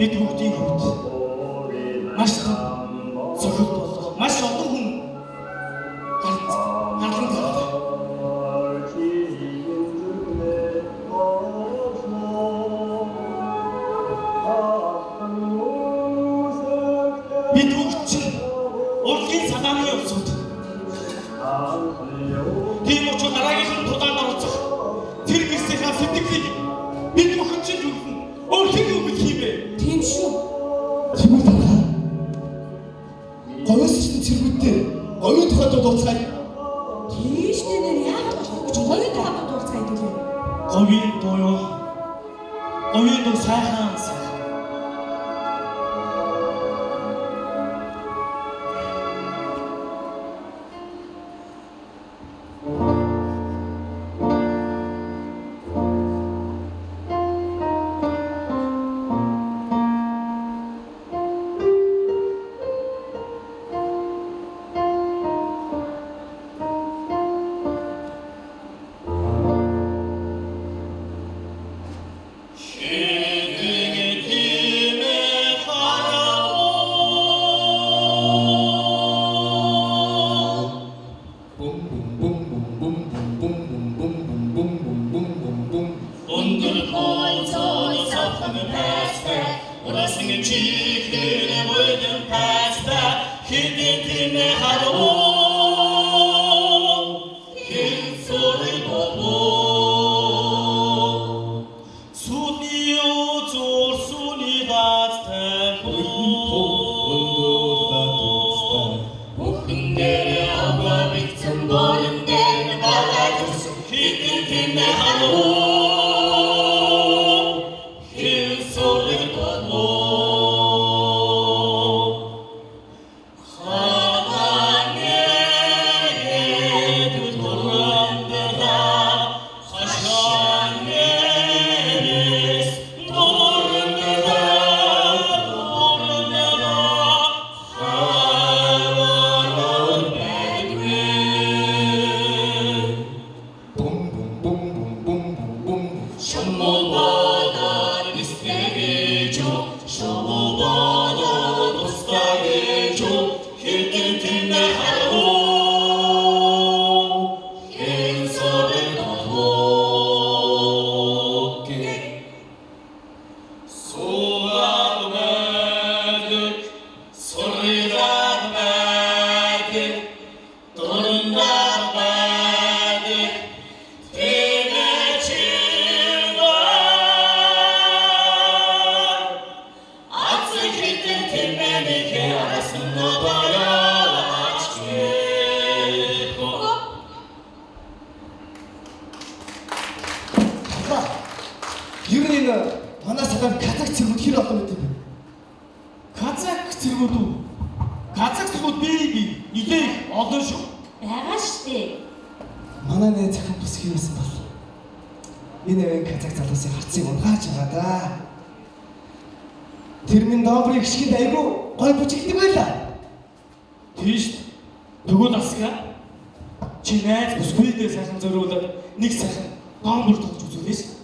Бид бүгдийн хувьд маш том зөвхөн маш олон хүн гарлан гардаг. Бид бүгд чинь урлагийн санааны явцууд. Тийм учраас дараагийн тулаанд оролцох тэр гэрсийнхаа сэтгэлийг бид бүхэн чинь зүрхэн өөрхөн үгэл хиймээ. Тийм шүү. Цэргүүд таа. Говьс чинь цэргүүдтэй говийн тухайд дууцгаая. Тийш нэр яагаад болохгүй ч говийн тухайд дууцгаая гэлээ. Говийн дуу юу? Говийн дуу сайхан. Тэрмийн дообрыг шигт айгу гой бүжигдэг байлаа. Тийш тэгвэл асга чи найз бүсгүйдээ сайхан зориулаад нэг сайхан доомбор тоглож үзүүлээш.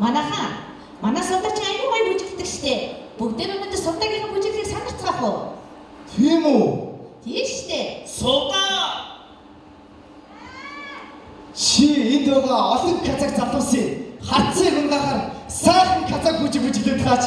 Манайхан. Манай суудач аюу гай бүжиглдэг штэ. Бүгдээр өнөөдөр суудагийнхаа бүжиглийг санарцгаах уу? Тийм үү? Тийм штэ. Суудаа. Чи энд байгаа олон казак залуусын хацыг унгахаар сайхан казак бүжиглээд гаач.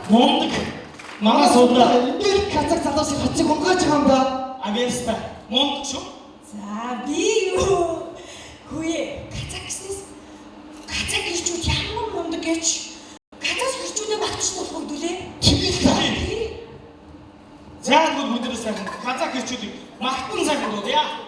Мондөг. Манай суудаа. Ингээд казак залуусын хацыг унгаж байгаа юм да. Агеста. Мондөг шүү. За би юу? Хөөе, казак гэснээс казак ирчүүд ямар мундаг гэж. Казак ирчүүдээ багтчих болох дүлээ. Чиглээ. Зааггүй бүдэрээс сайхан казак ирчүүдийг магтан сайхан дуу яа.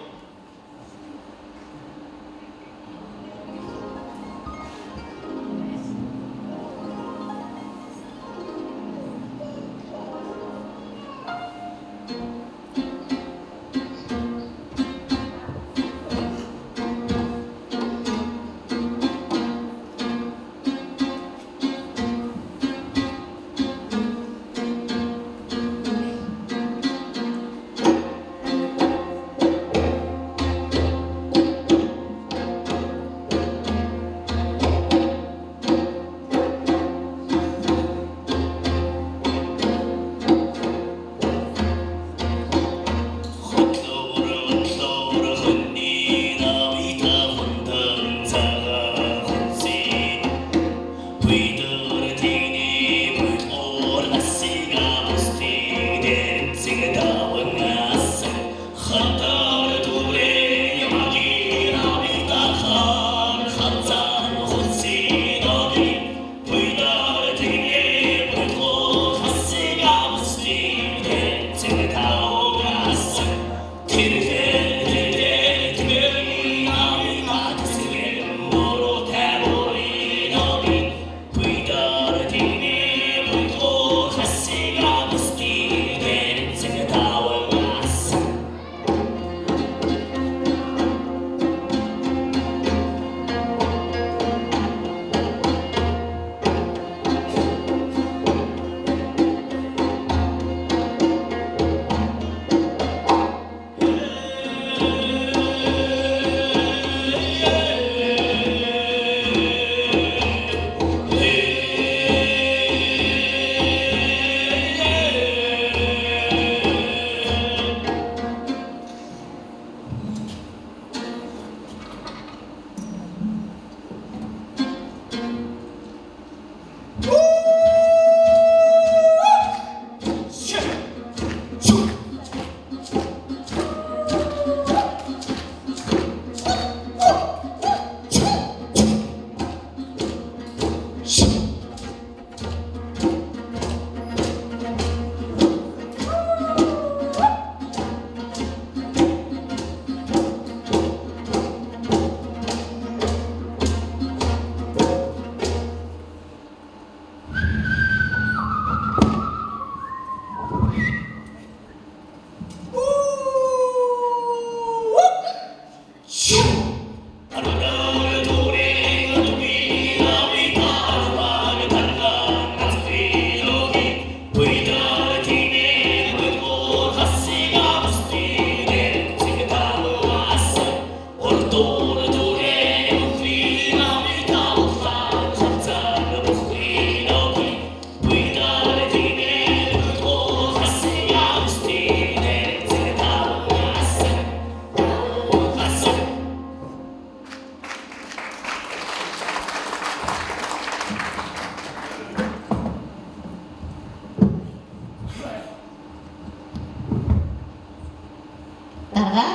Дарга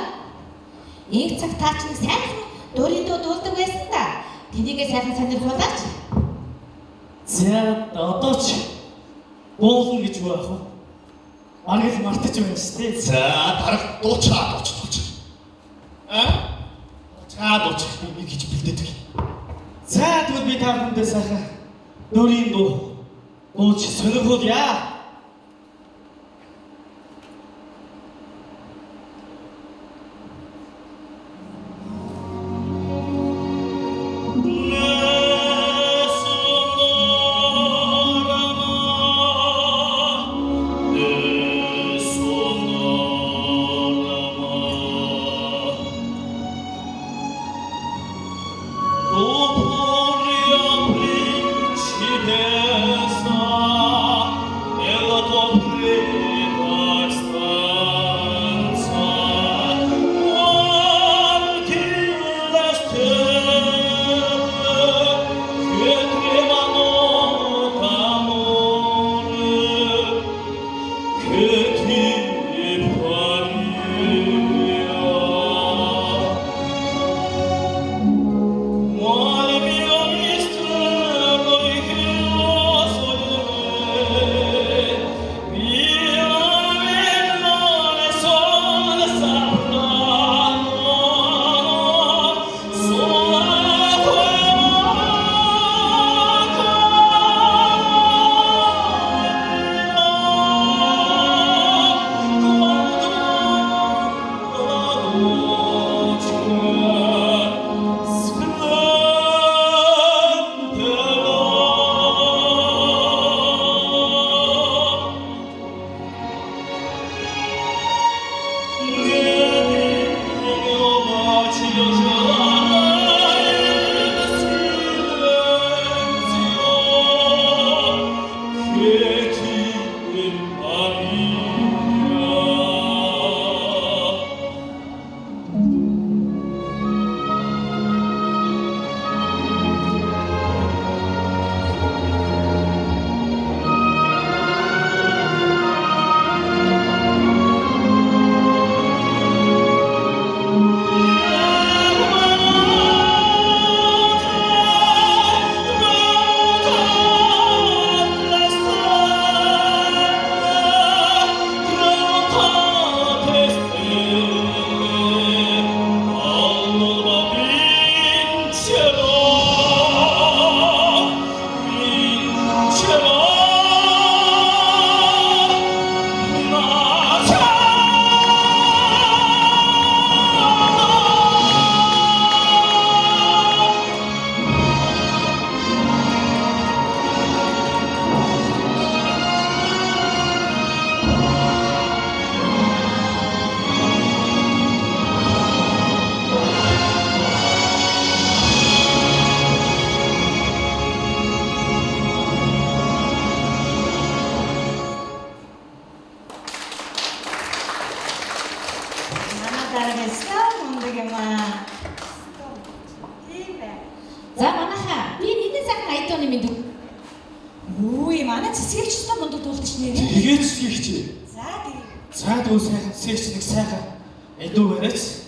инх цаг таа ч нэг сайхан дурын дуу дуулдаг байсан да. Тэнийгээ сайхан сонирхуулаач. За одоо ч буулна гэж байх уу? Аргил мартаж байна шүү дээ. За дарга дуучаа дууч. Дуучаа дууч би гэж бэлдээдэг. За тэгвэл би та бүхэндээ сайхан дөрийн дуу дууч сонирхуулъя. За манайха би нэгэн сайхан аятууны мэдв. Үгүй манай цэцгэгч ч та мундаг дуулдаг ш нэрээ. Тэгээд хийхч. За тийм. За тэгвэл сайхан цэцгэгч нэг сайхан айдуу барьж.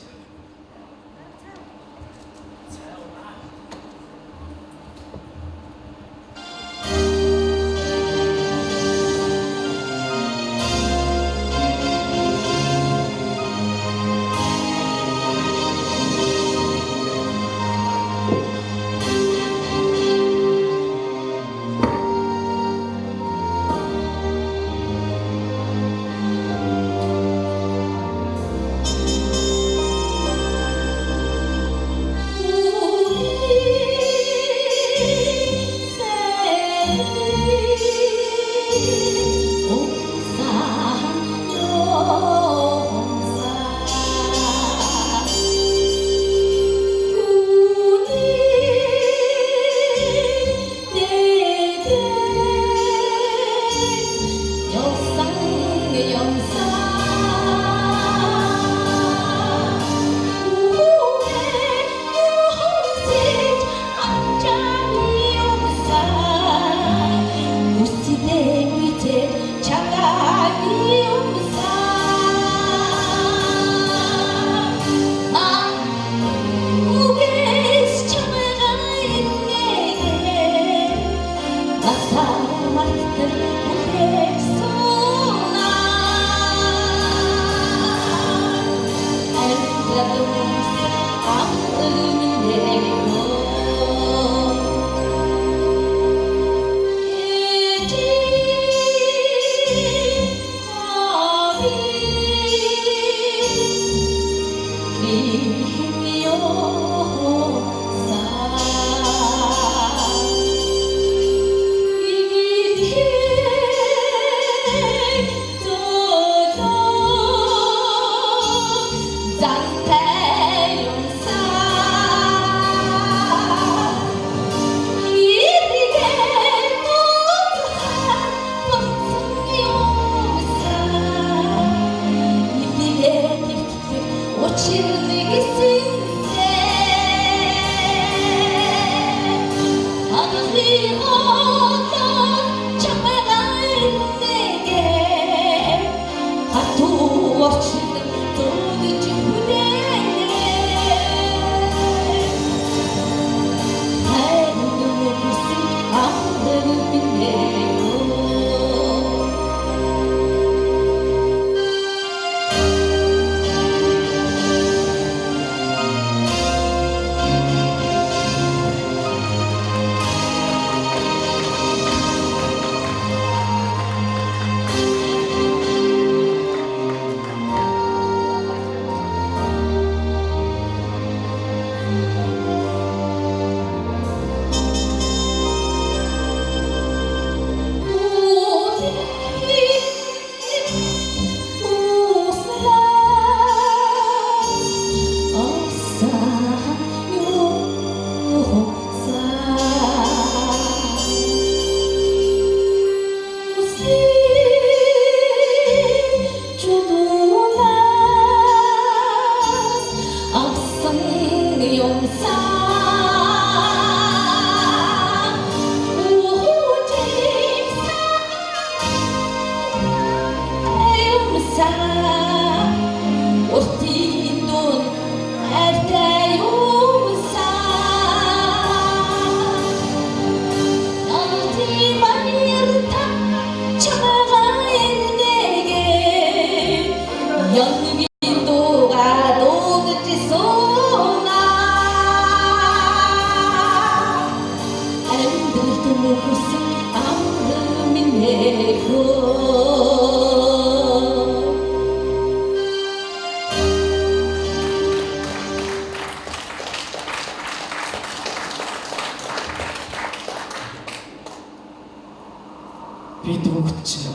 Бид бүгд чинь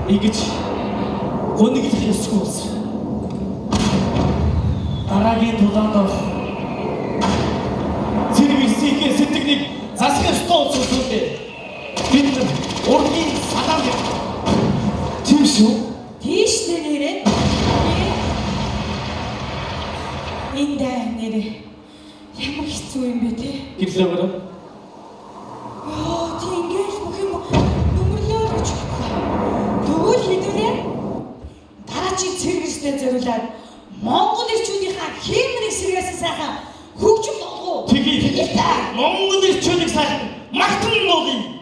ингэж гоныг хэлсгүй болсон. Дараагийн тулаанд зэрвэрсийнхээ сэтгэлийг засах ёстой зүйлсүүдээ бид ургийн салаан тийм шүү. Тийш нэрээ. Энэ нэрээ ямар хэцүү юм бэ те? Гэрлэвэр Тэнгээс бүх юм нөмрлөө гэж тэгвэл хэдүүлээ дараачийн цэрэгчдэд зориулаад Монгол ирчүүдийнхаа хэмнэрийг сэргээсэн сайхан хөгжим болгоо. тэгээд Монгол ирчүүдийг сайхан магтан болгоё.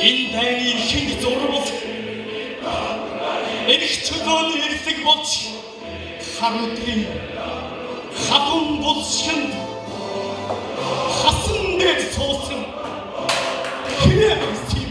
Энэ дайны ихэнд зурвал эрх чөлөөний эрлэг болж хар өдрийн хатун булшинд хасан дээр суусан хэрэг юм.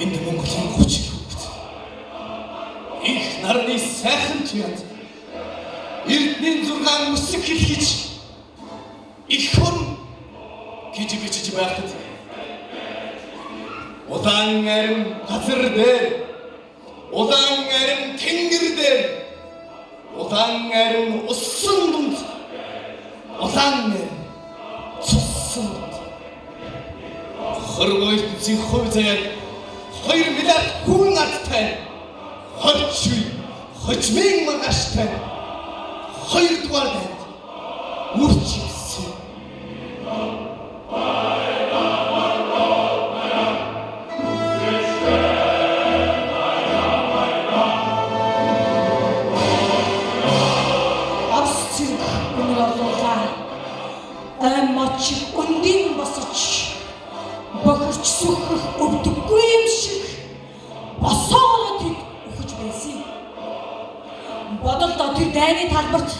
Энд Монголын 30 хүүхэд их нарны сайхан туянд Эрдэнийн 6 үсэг хэлхийж их хор гэж бичиж байхад удаан арим газар дээр удаан арим тэнгэр дээр удаан арим усан дунд удаан арим цусан дунд хорвойт зинхой заяа 2 миллиард хүн надтай 20,000 маргаштай 2 дугаар дайнд үрчилсэн. Авсцэг өнөр олуулаа. Амач өндийн босож бохирч сүхэх өвдөггүй юм шиг босоод өгч байсан. Бодолдоо тэр дайны талбарт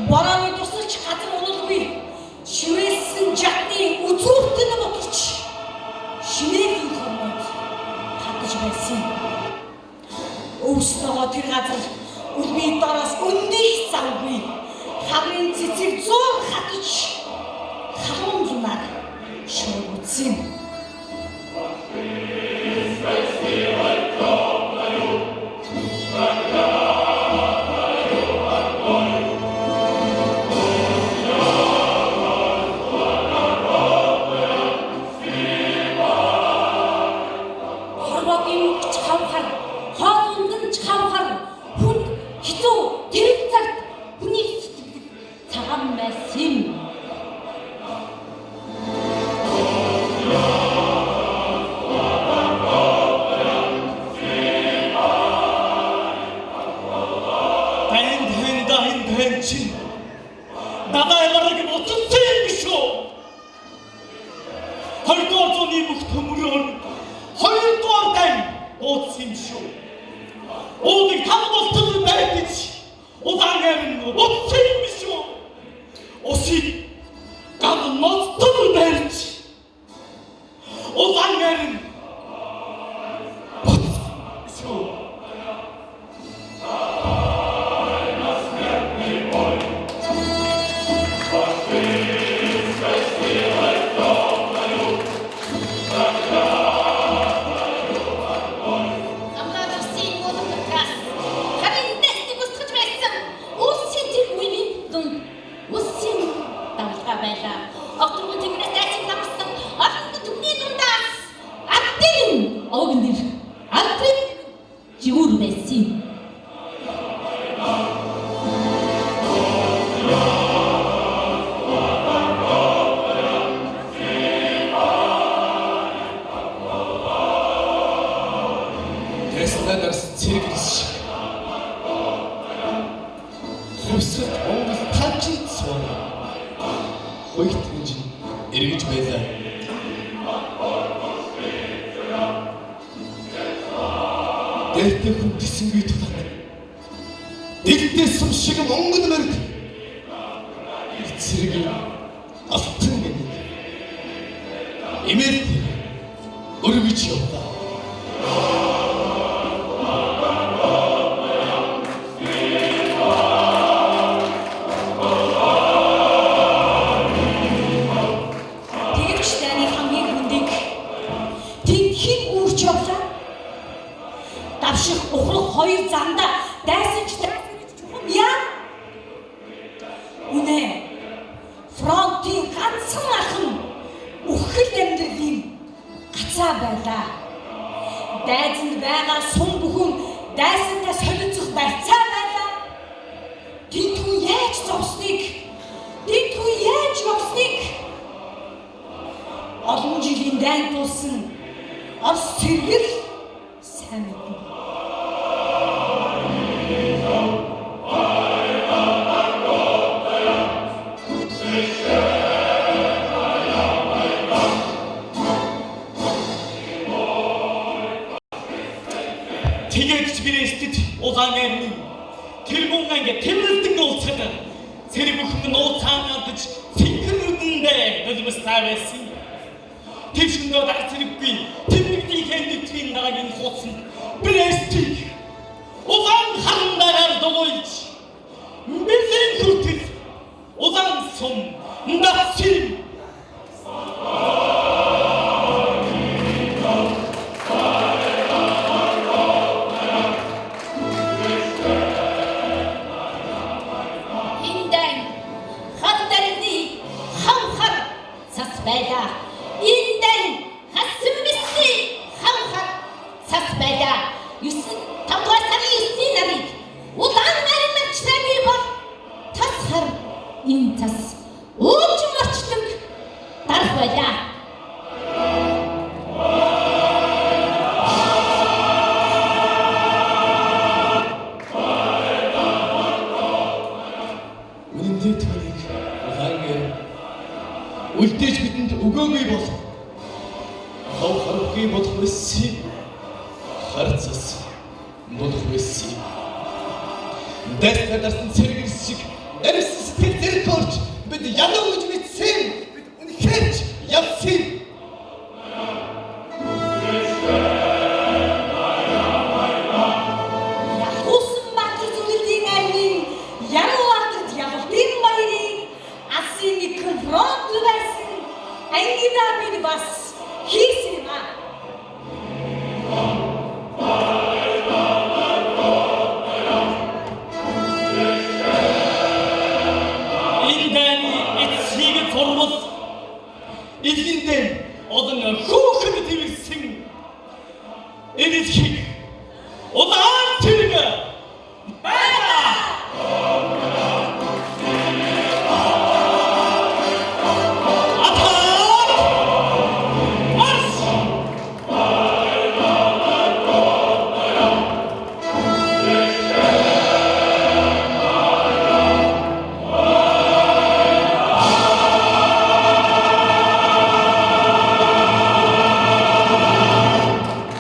борооны тусалж газар уналгүй шивээсэн жадны үзүүртэн ботч шивээлийн хормод хатж байсан. Өвснөгөө тэр газар үлбий дороос өндих завгүй хаврын цэцэг зур хатж халуун зунаар шоогдсон. Надад ямарыг боцсон юм биш үү? Хоёрдугаар зууны бүх төмөрөөр хоёрдугаар дан ууцсан юм шүү. Уудаг тав болтол байдаж удаан гэрн ууцсан юм биш үү? Усыг гад ноцтол байж удаан гэрн ууцсан. эргэж байлаа. Дээртэй хүндсэнгүй тулаад дэгдээ сум шиг монгол мөрд эцэрэг алтан гэнэ имэрт өргөж явлаа. авших ухрах хоёр замда дайсан ч чухам яа. Үнэ фронтын ганцхан ахын үхэл амьдралын гацаа байлаа. Дайзанд байгаа сум бүхэн дайсандаа солилцох барьцаа байлаа. Тэнхүү яаж зовсныг, тэнхүү яаж явсныг олон жилийн дайнд дуусан Орос цэргэл сайн мэднэ. Тэгээд ч бирэстэд улаан аймны тэргүүн анги тэмрэлтэн уулцаад цэрэг бүхэн нууцаан алдаж цэнхэр нүдэндээ нулимстай байсан. Тэвшөндөө дар цэрэггүй тэмрэгдийн хэндэтгийн дараагийн хуудсан бирэстийг улаан харандараар дуулж бэлэн хүртэл улаан сум нацим байлаа. Эндэн хасан бисси хавхат цас байлаа. 5 дугаар сарын 9-ний нарыг улаан нарийн мачтай бол тас хар энэ цас ууж морчлог дарах байлаа. Үнэндээ түүнийг улаан үлдээж бидэнд өгөөгүй бол хав харахгүй болох байсан. Харцас болох байсан. Дэстэ дарсан цэрэг шиг эрс сэтгэл зэрэг орж бид янаа гэж мэдсэн. Бид үнэхээр явсан. Яхусан Баатар зүгэлдийн армийн Ямаатад явалтын баярыг асын нэг фронт байсан. Ангидаа бид бас хийсэн юм аа. Эдгиндээ олон хүүхэд тэмэлсэн. Эдгийг